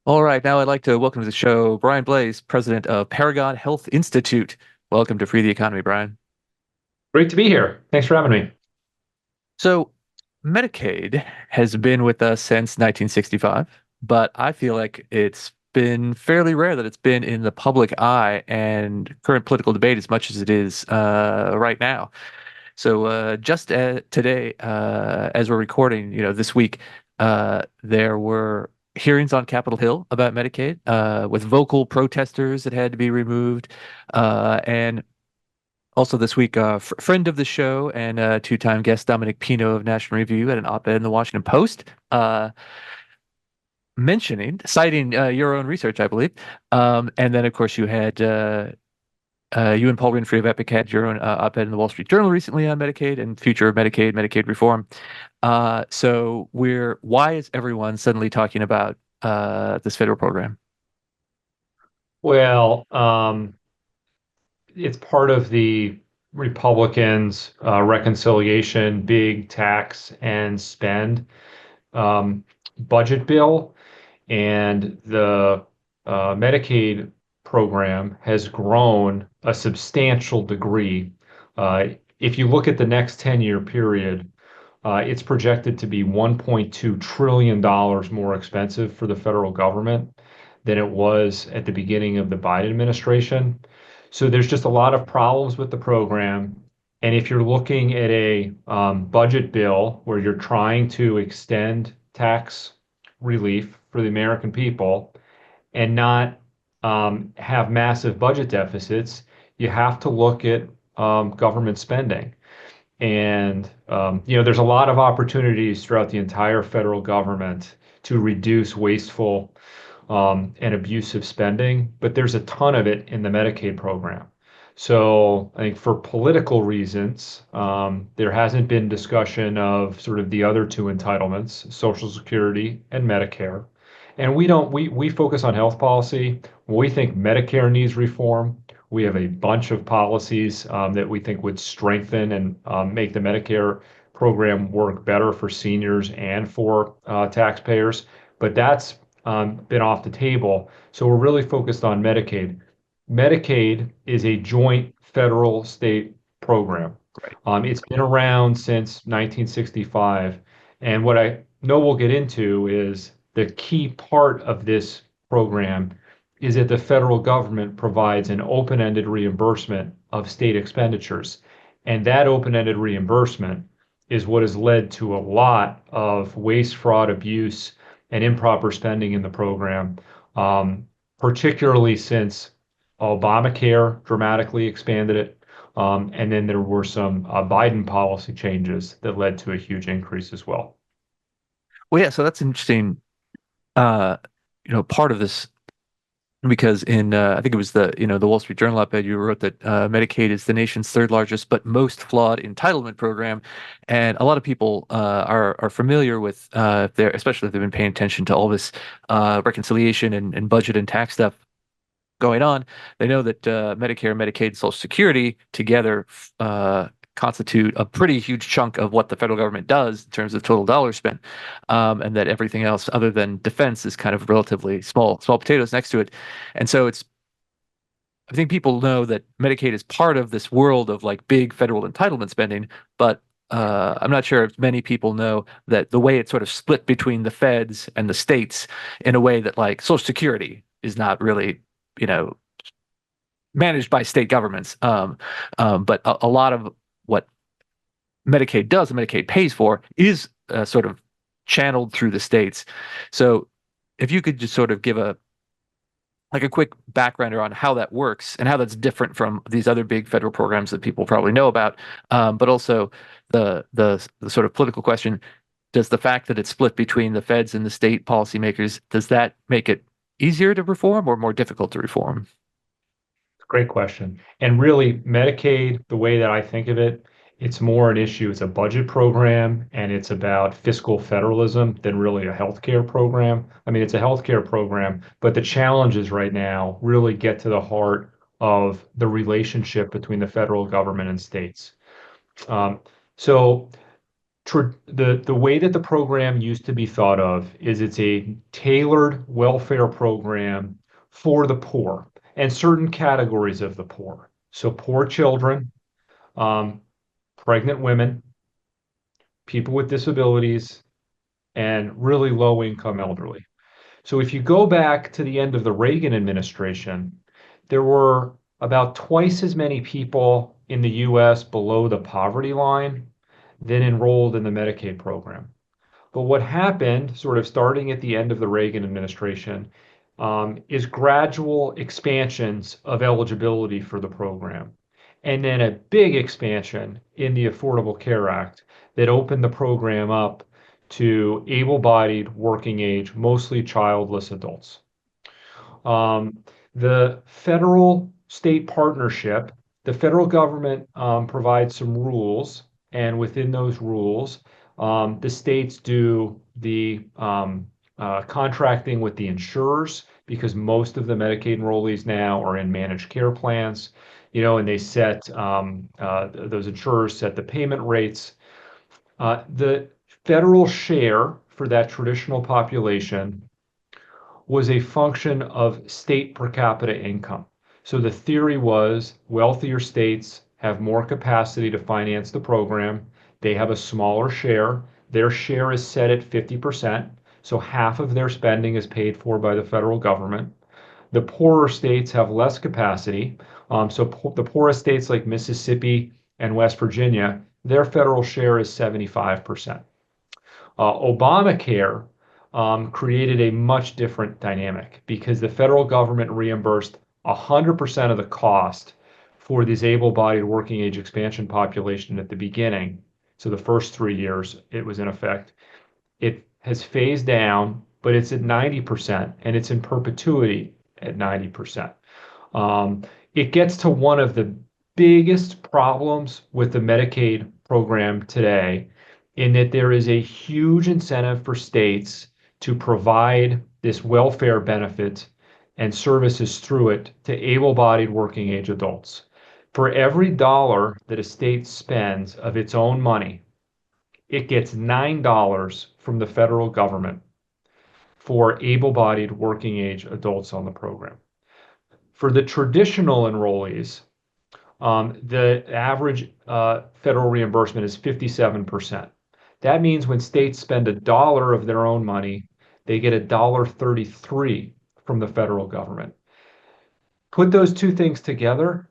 All right, now I'd like to welcome to the show Brian Blase, president of Paragon Health Institute. Welcome to Free the Economy, Brian. Great to be here. Thanks for having me. So, Medicaid has been with us since 1965, but I feel like it's been fairly rare that it's been in the public eye and current political debate as much as it is right now. So, just today, as we're recording, this week, there were hearings on Capitol Hill about Medicaid, with vocal protesters that had to be removed, and also this week, friend of the show and two-time guest Dominic Pino of National Review had an op-ed in the Washington Post, citing your own research, I believe, and then of course you and Paul Winfrey of Epic had your own op-ed in the Wall Street Journal recently on Medicaid and future of Medicaid, Medicaid reform. So why is everyone suddenly talking about this federal program? Well, it's part of the Republicans' reconciliation, big tax and spend um, budget bill, and the Medicaid program has grown a substantial degree. Uh, if you look at the next 10-year period, it's projected to be $1.2 trillion more expensive for the federal government than it was at the beginning of the Biden administration. So there's just a lot of problems with the program. And if you're looking at a budget bill where you're trying to extend tax relief for the American people and not have massive budget deficits, you have to look at government spending. And there's a lot of opportunities throughout the entire federal government to reduce wasteful and abusive spending, but there's a ton of it in the Medicaid program. So I think for political reasons, there hasn't been discussion of sort of the other two entitlements, Social Security and Medicare. And we focus on health policy. We think Medicare needs reform. We have a bunch of policies that we think would strengthen and make the Medicare program work better for seniors and for taxpayers. But that's been off the table. So we're really focused on Medicaid. Medicaid is a joint federal state program. Right. It's been around since 1965. And what I know we'll get into is the key part of this program is that the federal government provides an open-ended reimbursement of state expenditures. And that open-ended reimbursement is what has led to a lot of waste, fraud, abuse, and improper spending in the program, particularly since Obamacare dramatically expanded it. And then there were some Biden policy changes that led to a huge increase as well. Well, yeah, so that's interesting. Uh, part of this because in I think it was the Wall Street Journal op-ed you wrote that Medicaid is the nation's third largest but most flawed entitlement program, and a lot of people are familiar with especially if they've been paying attention to all this reconciliation and budget and tax stuff going on. They know that Medicare, Medicaid, and Social Security together constitute a pretty huge chunk of what the federal government does in terms of total dollars spent, and that everything else other than defense is kind of relatively small potatoes next to it. And so I think people know that Medicaid is part of this world of like big federal entitlement spending, but I'm not sure if many people know that the way it's sort of split between the feds and the states in a way that like Social Security is not really, you know, managed by state governments. But a lot of what Medicaid does and Medicaid pays for is sort of channeled through the states. So if you could just sort of give a quick background on how that works and how that's different from these other big federal programs that people probably know about, but also the sort of political question: does the fact that it's split between the feds and the state policymakers, does that make it easier to reform or more difficult to reform? Great question. And really, Medicaid, the way that I think of it, it's more an issue. It's a budget program and it's about fiscal federalism than really a healthcare program. I mean, it's a healthcare program, but the challenges right now really get to the heart of the relationship between the federal government and states. Um, so The way that the program used to be thought of is it's a tailored welfare program for the poor and certain categories of the poor. So poor children, um, pregnant women, people with disabilities, and really low income elderly. So if you go back to the end of the Reagan administration, there were about twice as many people in the US below the poverty line than enrolled in the Medicaid program. But what happened, sort of starting at the end of the Reagan administration, is gradual expansions of eligibility for the program. And then a big expansion in the Affordable Care Act that opened the program up to able-bodied, working age, mostly childless adults. Um, the federal state partnership, the federal government provides some rules, and within those rules, the states do the contracting with the insurers because most of the Medicaid enrollees now are in managed care plans, and they set those insurers set the payment rates. The federal share for that traditional population was a function of state per capita income. So the theory was wealthier states have more capacity to finance the program. They have a smaller share. Their share is set at 50%. So half of their spending is paid for by the federal government. The poorer states have less capacity. The poorest states like Mississippi and West Virginia, their federal share is 75%. Obamacare created a much different dynamic because the federal government reimbursed 100% of the cost for this able-bodied working age expansion population at the beginning. So the first 3 years it was in effect. It has phased down, but it's at 90% and it's in perpetuity at 90%. Um, it gets to one of the biggest problems with the Medicaid program today, in that there is a huge incentive for states to provide this welfare benefit and services through it to able-bodied working age adults. For every dollar that a state spends of its own money, it gets $9 from the federal government for able-bodied working age adults on the program. For the traditional enrollees, the average federal reimbursement is 57%. That means when states spend a dollar of their own money, they get $1.33 from the federal government. Put those two things together,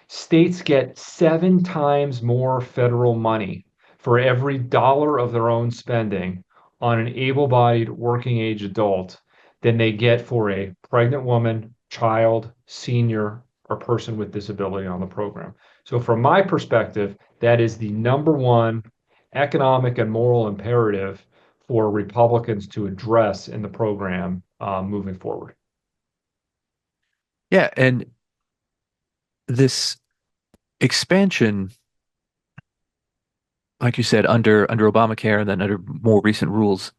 states get 7 times more federal money for every dollar of their own spending on an able-bodied working age adult than they get for a pregnant woman, child, senior, or person with disability on the program. So from my perspective, that is the number one economic and moral imperative for Republicans to address in the program moving forward. Yeah, and this expansion, like you said, under Obamacare and then under more recent rules,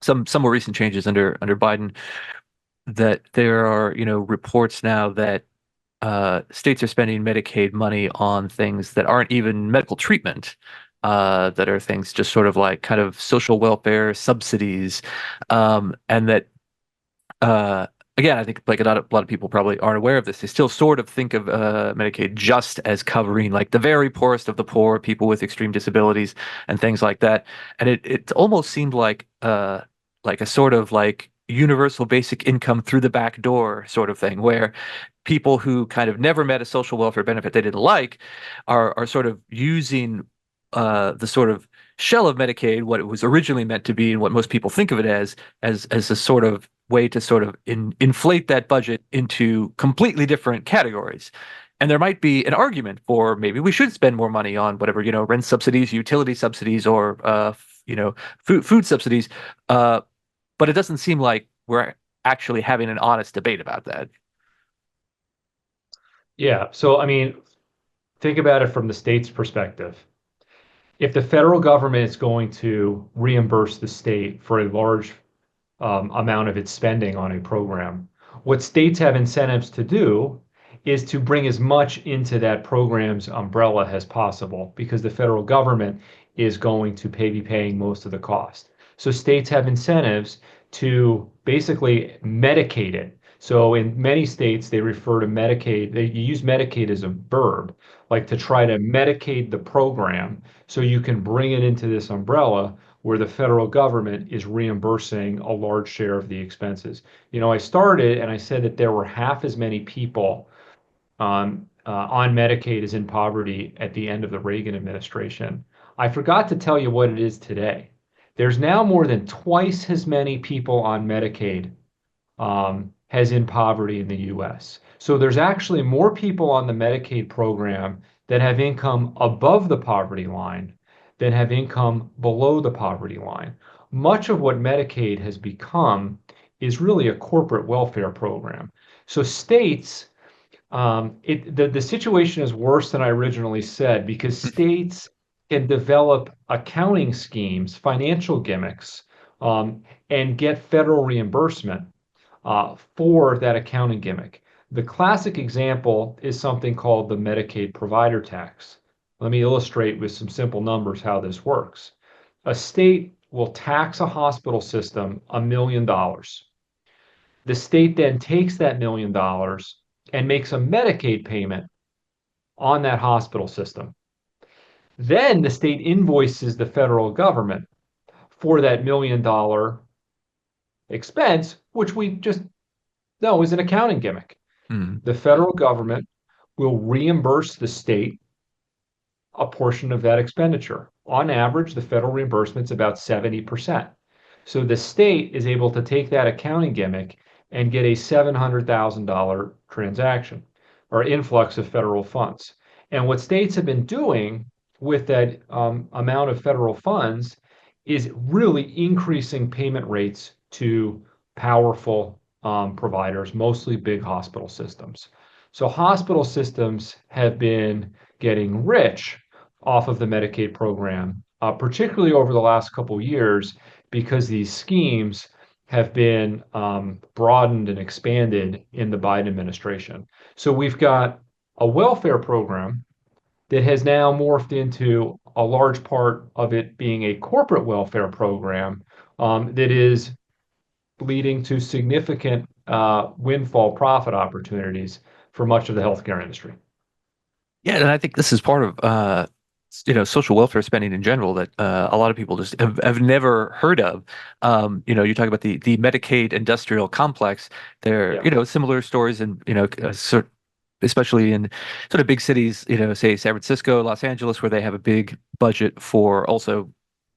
some more recent changes under Biden, that there are, reports now that states are spending Medicaid money on things that aren't even medical treatment, that are things just sort of like kind of social welfare subsidies, and that uh, again, I think like a lot of people probably aren't aware of this. They still sort of think of Medicaid just as covering like the very poorest of the poor, people with extreme disabilities and things like that. And it almost seemed like a sort of like universal basic income through the back door sort of thing, where people who kind of never met a social welfare benefit they didn't like are sort of using the sort of shell of Medicaid, what it was originally meant to be, and what most people think of it as a sort of way to sort of inflate that budget into completely different categories. And there might be an argument for maybe we should spend more money on whatever, rent subsidies, utility subsidies, or food subsidies. But it doesn't seem like we're actually having an honest debate about that. Yeah. So, I mean, think about it from the state's perspective. If the federal government is going to reimburse the state for a large amount of its spending on a program, what states have incentives to do is to bring as much into that program's umbrella as possible because the federal government is going to be paying most of the cost. So states have incentives to basically Medicaid it. So in many states, they refer to Medicaid, they use Medicaid as a verb, like to try to Medicaid the program so you can bring it into this umbrella where the federal government is reimbursing a large share of the expenses. I started and I said that there were half as many people on Medicaid as in poverty at the end of the Reagan administration. I forgot to tell you what it is today. There's now more than twice as many people on Medicaid as in poverty in the US. So there's actually more people on the Medicaid program that have income above the poverty line than have income below the poverty line. Much of what Medicaid has become is really a corporate welfare program. So states the situation is worse than I originally said because states can develop accounting schemes, financial gimmicks, and get federal reimbursement for that accounting gimmick. The classic example is something called the Medicaid provider tax. Let me illustrate with some simple numbers how this works. A state will tax a hospital system $1 million. The state then takes that $1 million and makes a Medicaid payment on that hospital system. Then the state invoices the federal government for that $1 million expense, which we just know is an accounting gimmick. Mm. The federal government will reimburse the state a portion of that expenditure. On average, the federal reimbursement is about 70%. So the state is able to take that accounting gimmick and get a $700,000 transaction or influx of federal funds. And what states have been doing with that amount of federal funds is really increasing payment rates to powerful providers, mostly big hospital systems. So hospital systems have been getting rich off of the Medicaid program, particularly over the last couple of years, because these schemes have been broadened and expanded in the Biden administration. So we've got a welfare program that has now morphed into a large part of it being a corporate welfare program that is leading to significant windfall profit opportunities for much of the healthcare industry. Yeah, and I think this is part of social welfare spending in general that a lot of people just have never heard of. You talk about the Medicaid industrial complex. There, Yeah. similar stories and especially in sort of big cities, say San Francisco, Los Angeles, where they have a big budget for also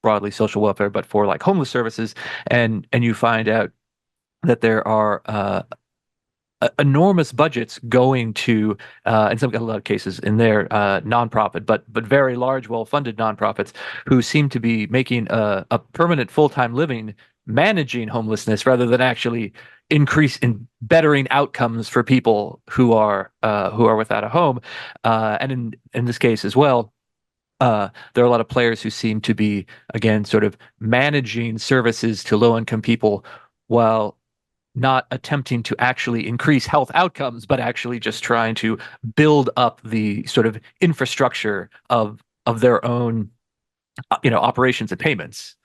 broadly social welfare, but for like homeless services, and you find out that there are enormous budgets going to, in a lot of cases, in their nonprofit, but very large, well-funded nonprofits who seem to be making a permanent full-time living managing homelessness rather than actually increase in bettering outcomes for people who are without a home. And in this case as well. There are a lot of players who seem to be, again, sort of managing services to low-income people while not attempting to actually increase health outcomes, but actually just trying to build up the sort of infrastructure of their own, operations and payments.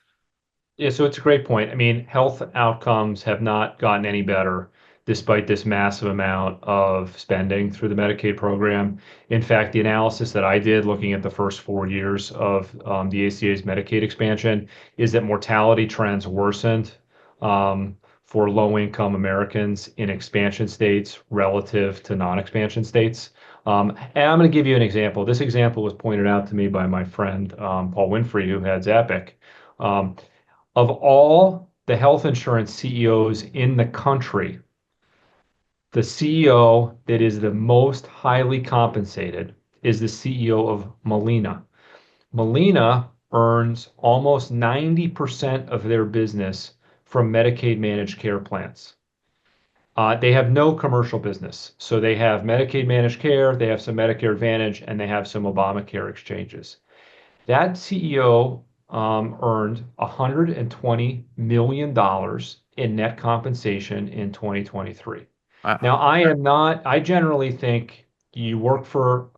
Yeah, so it's a great point. I mean, health outcomes have not gotten any better despite this massive amount of spending through the Medicaid program. In fact, the analysis that I did looking at the first 4 years of the ACA's Medicaid expansion is that mortality trends worsened for low-income Americans in expansion states relative to non-expansion states. And I'm going to give you an example. This example was pointed out to me by my friend Paul Winfrey, who heads Epic. Um, of all the health insurance CEOs in the country, the CEO that is the most highly compensated is the CEO of Molina. Molina earns almost 90% of their business from Medicaid managed care plans. They have no commercial business. So they have Medicaid managed care, they have some Medicare Advantage, and they have some Obamacare exchanges. That CEO earned $120 million in net compensation in 2023. Now, Wow. I generally think you work for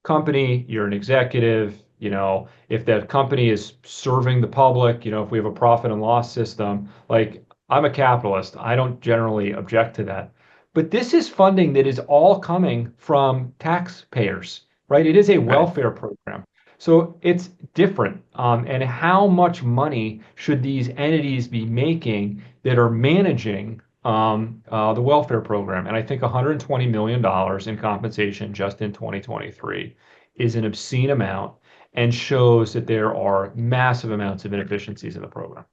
company, you're an executive, if that company is serving the public, if we have a profit and loss system, like I'm a capitalist, I don't generally object to that. But this is funding that is all coming from taxpayers, right? It is a Right. welfare program. So it's different. And how much money should these entities be making that are managing the welfare program? And I think $120 million in compensation just in 2023 is an obscene amount and shows that there are massive amounts of inefficiencies in the program.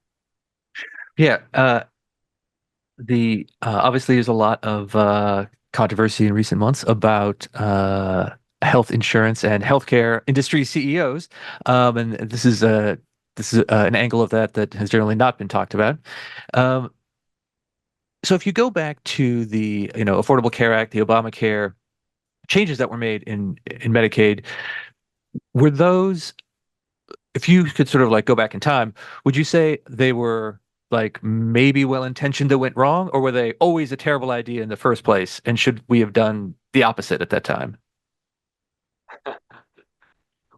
Yeah. The Obviously there's a lot of controversy in recent months about health insurance and healthcare industry CEOs, and this is an angle of that has generally not been talked about. Um, so if you go back to the Affordable Care Act, the Obamacare changes that were made in Medicaid, were those, if you could sort of like go back in time, would you say they were like maybe well intentioned that went wrong, or were they always a terrible idea in the first place? And should we have done the opposite at that time?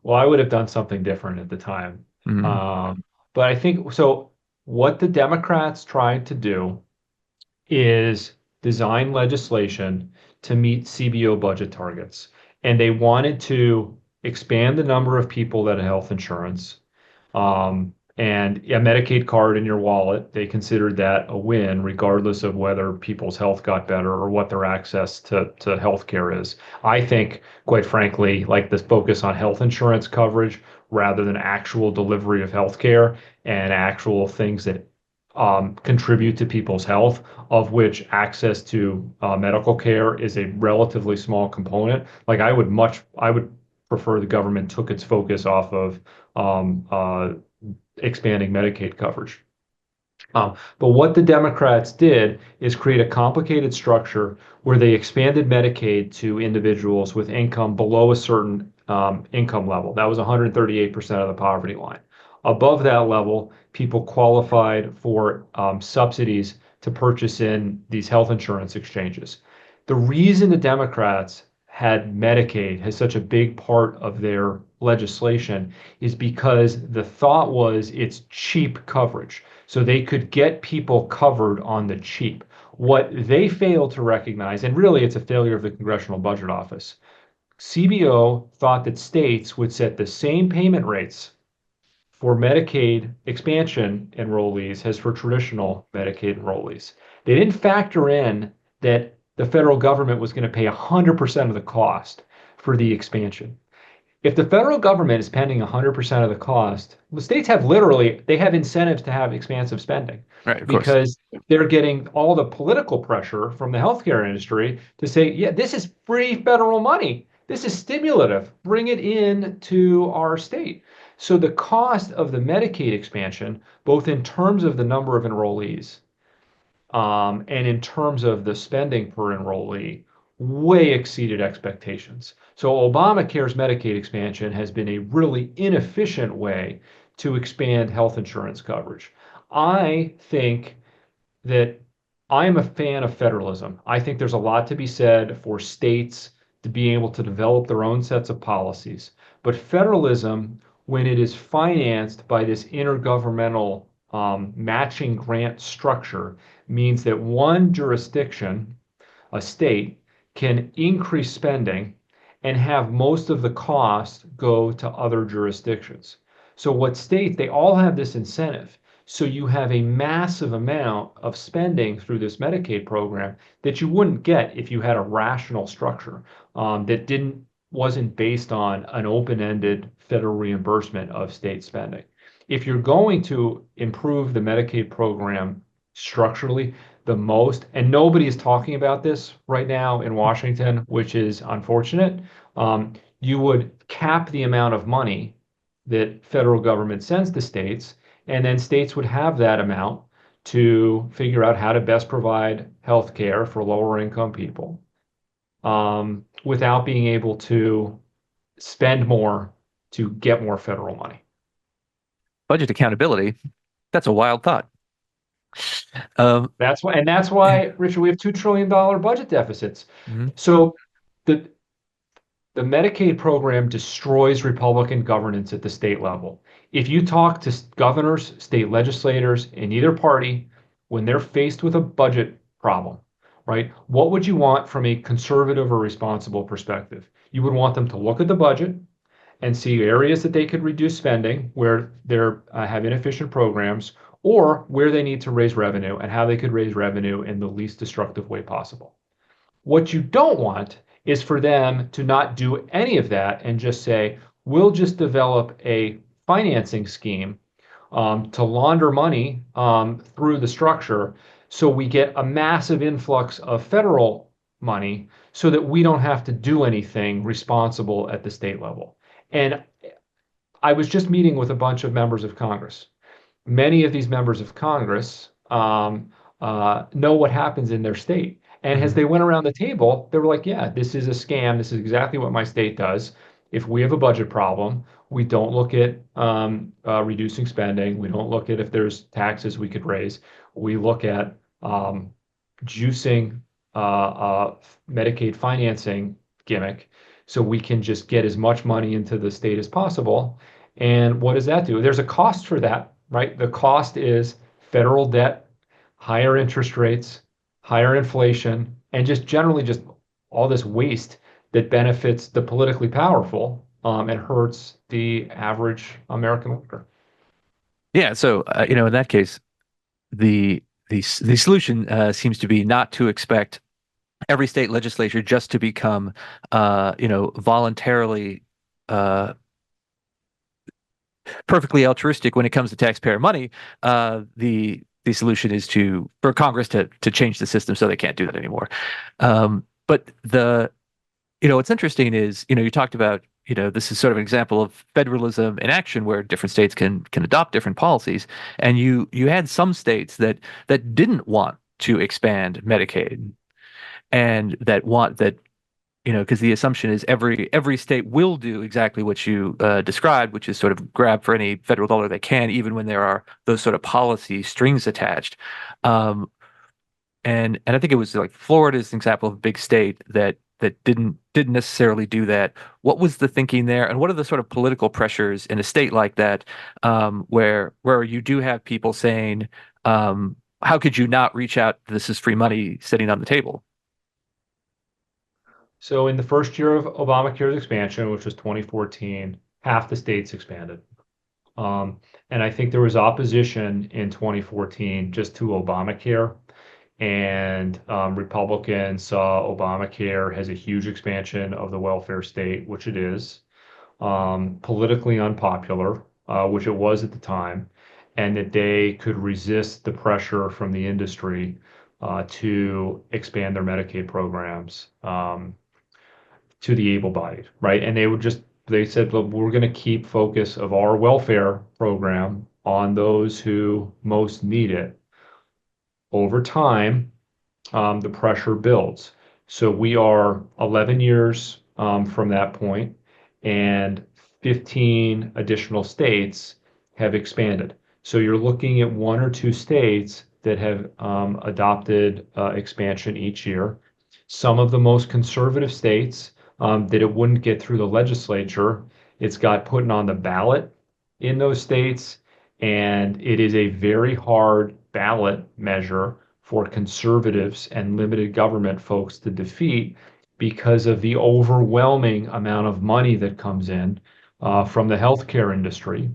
Well, I would have done something different at the time. Mm, Um, but I think so. What the Democrats tried to do is design legislation to meet CBO budget targets. And they wanted to expand the number of people that have health insurance. And a Medicaid card in your wallet, they considered that a win, regardless of whether people's health got better or what their access to healthcare is. I think, quite frankly, like this focus on health insurance coverage rather than actual delivery of healthcare and actual things that contribute to people's health, of which access to medical care is a relatively small component. Like I would prefer the government took its focus off of expanding Medicaid coverage. But what the Democrats did is create a complicated structure where they expanded Medicaid to individuals with income below a certain income level. That was 138% of the poverty line. Above that level, people qualified for subsidies to purchase in these health insurance exchanges. The reason the Democrats had Medicaid as such a big part of their legislation is because the thought was it's cheap coverage. So they could get people covered on the cheap. What they failed to recognize, and really it's a failure of the Congressional Budget Office, CBO thought that states would set the same payment rates for Medicaid expansion enrollees as for traditional Medicaid enrollees. They didn't factor in that the federal government was going to pay 100% of the cost for the expansion. If the federal government is paying 100% of the cost, the states have literally, they have incentives to have expansive spending right, of course. because they're getting all the political pressure from the healthcare industry to say, yeah, this is free federal money. This is stimulative. Bring it in to our state. So the cost of the Medicaid expansion, both in terms of the number of enrollees and in terms of the spending per enrollee, way exceeded expectations. So Obamacare's Medicaid expansion has been a really inefficient way to expand health insurance coverage. I think that I'm a fan of federalism. I think there's a lot to be said for states to be able to develop their own sets of policies. But federalism, when it is financed by this intergovernmental matching grant structure, means that one jurisdiction, a state, can increase spending and have most of the cost go to other jurisdictions. So what states, they all have this incentive. So you have a massive amount of spending through this Medicaid program that you wouldn't get if you had a rational structure that didn't wasn't based on an open-ended federal reimbursement of state spending. If you're going to improve the Medicaid program structurally, the most, and nobody is talking about this right now in Washington, which is unfortunate. You would cap the amount of money that federal government sends to states, and then states would have that amount to figure out how to best provide health care for lower income people without being able to spend more to get more federal money. Budget accountability, that's a wild thought. Um, And that's why, Richard, we have $2 trillion budget deficits. mhm, So the the Medicaid program destroys Republican governance at the state level. If you talk to governors, state legislators in either party, when they're faced with a budget problem, right, what would you want from a conservative or responsible perspective? You would want them to look at the budget and see areas that they could reduce spending where they're have inefficient programs, or where they need to raise revenue and how they could raise revenue in the least destructive way possible. What you don't want is for them to not do any of that and just say, we'll just develop a financing scheme to launder money through the structure so we get a massive influx of federal money so that we don't have to do anything responsible at the state level. And I was just meeting with a bunch of members of Congress. Many of these members of Congress know what happens in their state. And as mhm. they went around the table, they were like, yeah, this is a scam. This is exactly what my state does. If we have a budget problem, we don't look at reducing spending. We don't look at if there's taxes we could raise. We look at juicing Medicaid financing gimmick so we can just get as much money into the state as possible. And what does that do? There's a cost for that, right? The cost is federal debt, higher interest rates, higher inflation, and just generally just all this waste that benefits the politically powerful and hurts the average American worker. Yeah, so in that case, the solution seems to be not to expect every state legislature just to become voluntarily uh, perfectly altruistic when it comes to taxpayer money. The solution is for Congress to change the system so they can't do that anymore. But what's interesting is, you talked about, this is sort of an example of federalism in action where different states can adopt different policies. And you had some states that didn't want to expand Medicaid and that want that, because the assumption is every state will do exactly what you described, which is sort of grab for any federal dollar they can, even when there are those sort of policy strings attached. Um, and I think it was like Florida is an example of a big state that didn't necessarily do that. What was the thinking there, and what are the sort of political pressures in a state like that, where you do have people saying, "How could you not reach out? This is free money sitting on the table." So in the first year of Obamacare's expansion, which was 2014, half the states expanded. Um, and I think there was opposition in 2014 just to Obamacare. And Republicans saw Obamacare as a huge expansion of the welfare state, which it is, politically unpopular, which it was at the time, and that they could resist the pressure from the industry to expand their Medicaid programs to the able-bodied, right? And they said, look, we're going to keep focus of our welfare program on those who most need it. Over time, the pressure builds. So we are 11 years from that point, and 15 additional states have expanded. So you're looking at one or two states that have adopted expansion each year. Some of the most conservative states that it wouldn't get through the legislature, it's got put on the ballot in those states, and it is a very hard ballot measure for conservatives and limited government folks to defeat because of the overwhelming amount of money that comes in from the healthcare industry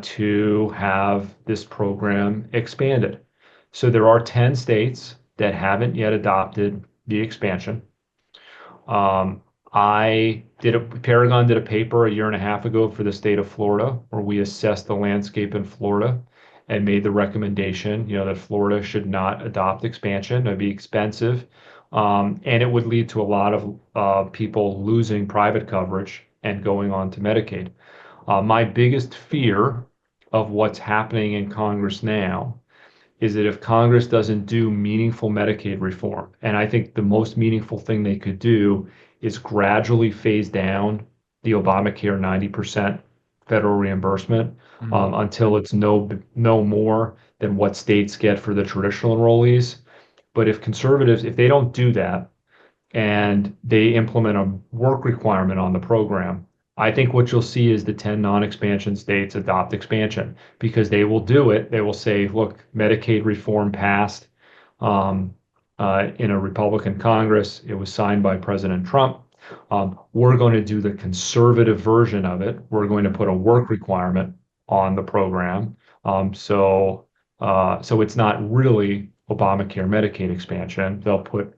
to have this program expanded. So there are 10 states that haven't yet adopted the expansion. Um, Paragon did a paper a year and a half ago for the state of Florida where we assessed the landscape in Florida and made the recommendation, that Florida should not adopt expansion. It'd be expensive, and it would lead to a lot of people losing private coverage and going on to Medicaid. My biggest fear of what's happening in Congress now is that if Congress doesn't do meaningful Medicaid reform, and I think the most meaningful thing they could do is gradually phase down the Obamacare 90% federal reimbursement Mhm. until it's no more than what states get for the traditional enrollees. But if conservatives, if they don't do that, and they implement a work requirement on the program, I think what you'll see is the 10 non-expansion states adopt expansion because they will do it. They will say, look, Medicaid reform passed um, in a Republican Congress. It was signed by President Trump. We're going to do the conservative version of it. We're going to put a work requirement on the program. So it's not really Obamacare Medicaid expansion. They'll put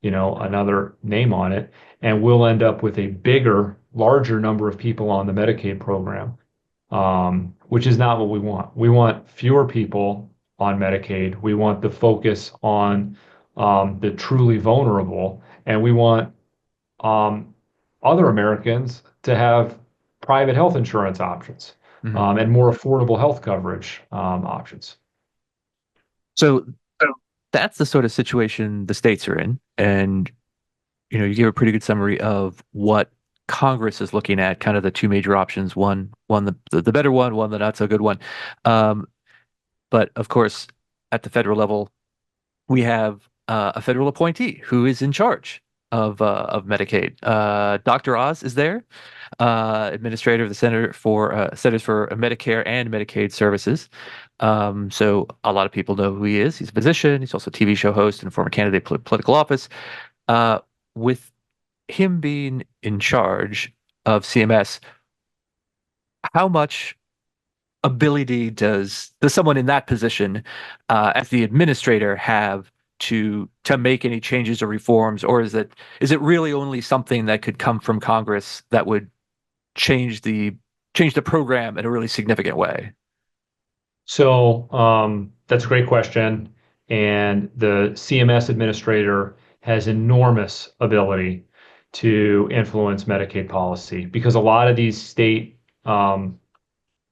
another name on it, and we'll end up with a bigger, larger number of people on the Medicaid program, which is not what we want. We want fewer people on Medicaid. We want the focus on the truly vulnerable, and we want um, other Americans to have private health insurance options Mhm. and more affordable health coverage options. So that's the sort of situation the states are in, and you gave a pretty good summary of what Congress is looking at, kind of the two major options, one the better one the not so good one. Um, but of course, at the federal level, we have a federal appointee who is in charge of Medicaid. Dr. Oz is there, administrator of the Centers for Medicare and Medicaid Services. So a lot of people know who he is. He's a physician. He's also a TV show host and former candidate for political office. With him being in charge of CMS, how much ability does someone in that position, as the administrator, have to make any changes or reforms, or is it really only something that could come from Congress that would change the program in a really significant way? So that's a great question. And the CMS administrator has enormous ability to influence Medicaid policy because a lot of these state um,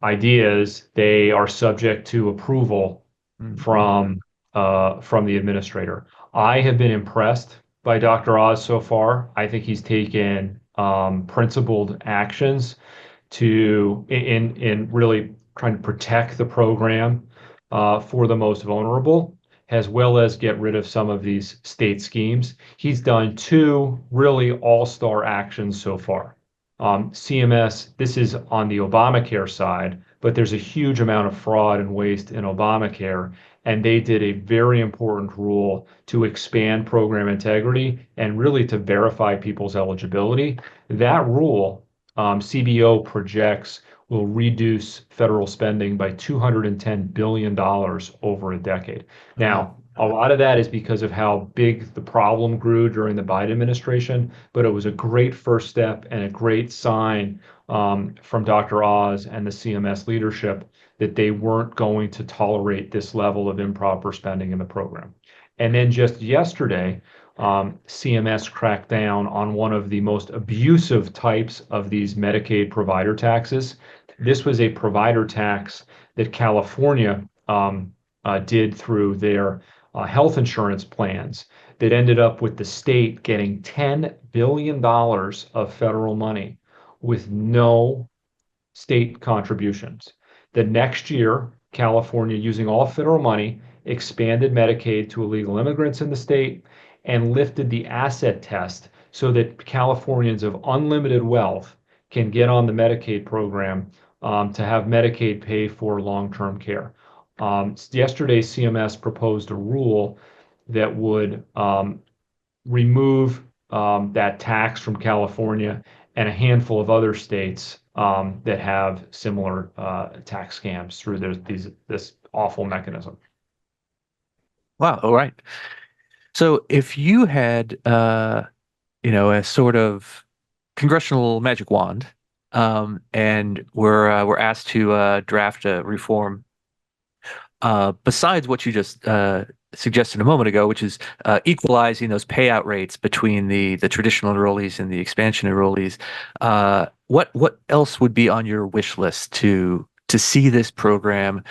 ideas, they are subject to approval Mm. from the administrator. I have been impressed by Dr. Oz so far. I think he's taken principled actions in really trying to protect the program for the most vulnerable, as well as get rid of some of these state schemes. He's done two really all-star actions so far. CMS, this is on the Obamacare side, but there's a huge amount of fraud and waste in Obamacare, and they did a very important rule to expand program integrity and really to verify people's eligibility. That rule CBO projects will reduce federal spending by $210 billion over a decade. Wow. Now, a lot of that is because of how big the problem grew during the Biden administration, but it was a great first step and a great sign from Dr. Oz and the CMS leadership that they weren't going to tolerate this level of improper spending in the program. And then just yesterday, CMS cracked down on one of the most abusive types of these Medicaid provider taxes. This was a provider tax that California did through their health insurance plans that ended up with the state getting $10 billion of federal money with no state contributions. The next year, California, using all federal money, expanded Medicaid to illegal immigrants in the state and lifted the asset test so that Californians of unlimited wealth can get on the Medicaid program to have Medicaid pay for long-term care. Yesterday, CMS proposed a rule that would remove that tax from California and a handful of other states that have similar tax scams through this awful mechanism. Wow. All right. So if you had a sort of congressional magic wand, and we're asked to draft a reform, besides what you just suggested a moment ago, which is equalizing those payout rates between the traditional enrollees and the expansion enrollees. What else would be on your wish list to see this program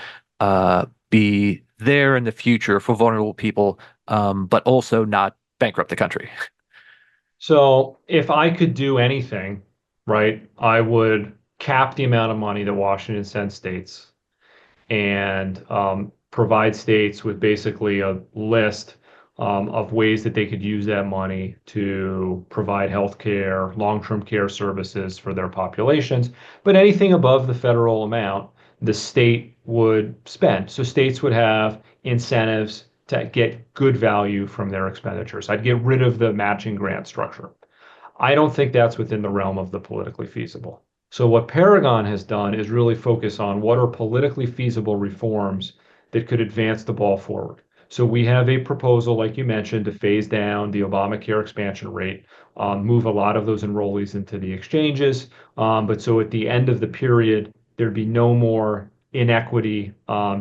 be there in the future for vulnerable people, but also not bankrupt the country? So if I could do anything, right, I would cap the amount of money that Washington sends states and provide states with basically a list of ways that they could use that money to provide health care, long-term care services for their populations. But anything above the federal amount, the state would spend. So states would have incentives to get good value from their expenditures. I'd get rid of the matching grant structure. I don't think that's within the realm of the politically feasible. So what Paragon has done is really focus on what are politically feasible reforms that could advance the ball forward. So we have a proposal, like you mentioned, to phase down the Obamacare expansion rate, move a lot of those enrollees into the exchanges. But so at the end of the period, there'd be no more inequity,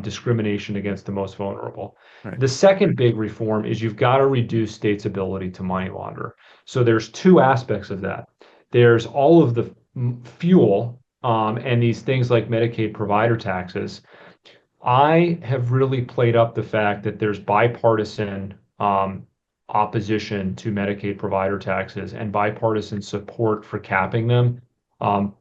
discrimination against the most vulnerable. Right. The second big reform is you've got to reduce states' ability to money launder. So there's two aspects of that. There's all of the fuel and these things like Medicaid provider taxes. I have really played up the fact that there's bipartisan opposition to Medicaid provider taxes and bipartisan support for capping them. Um,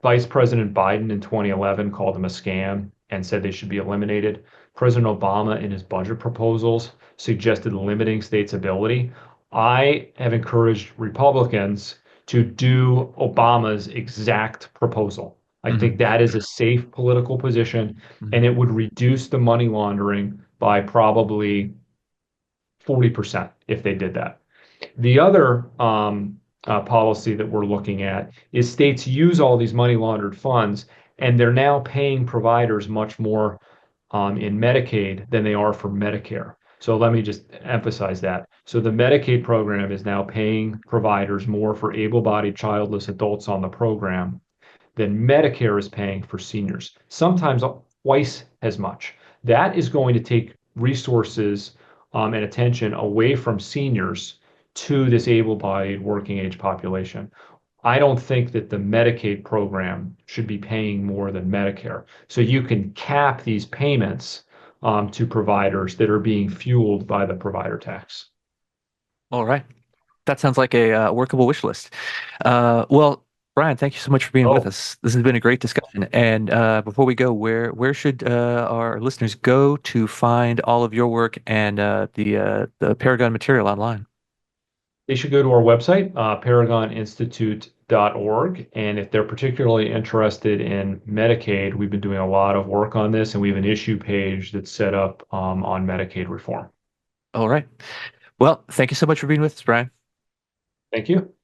Vice President Biden in 2011 called them a scam and said they should be eliminated. President Obama, in his budget proposals, suggested limiting states' ability. I have encouraged Republicans to do Obama's exact proposal. I think Hmm. that is a safe political position, Hmm. and it would reduce the money laundering by probably 40% if they did that. The other policy that we're looking at is states use all these money laundered funds, and they're now paying providers much more in Medicaid than they are for Medicare. So let me just emphasize that. So the Medicaid program is now paying providers more for able-bodied childless adults on the program than Medicare is paying for seniors, sometimes twice as much. That is going to take resources and attention away from seniors to this able-bodied working age population. I don't think that the Medicaid program should be paying more than Medicare. So you can cap these payments to providers that are being fueled by the provider tax. All right. That sounds like a workable wish list. Well, Brian, thank you so much for being with Oh, us. This has been a great discussion. And before we go, where should our listeners go to find all of your work and the Paragon material online? they should go to our website, paragoninstitute.org. And if they're particularly interested in Medicaid, we've been doing a lot of work on this, and we have an issue page that's set up on Medicaid reform. All right. Well, thank you so much for being with us, Brian. Thank you.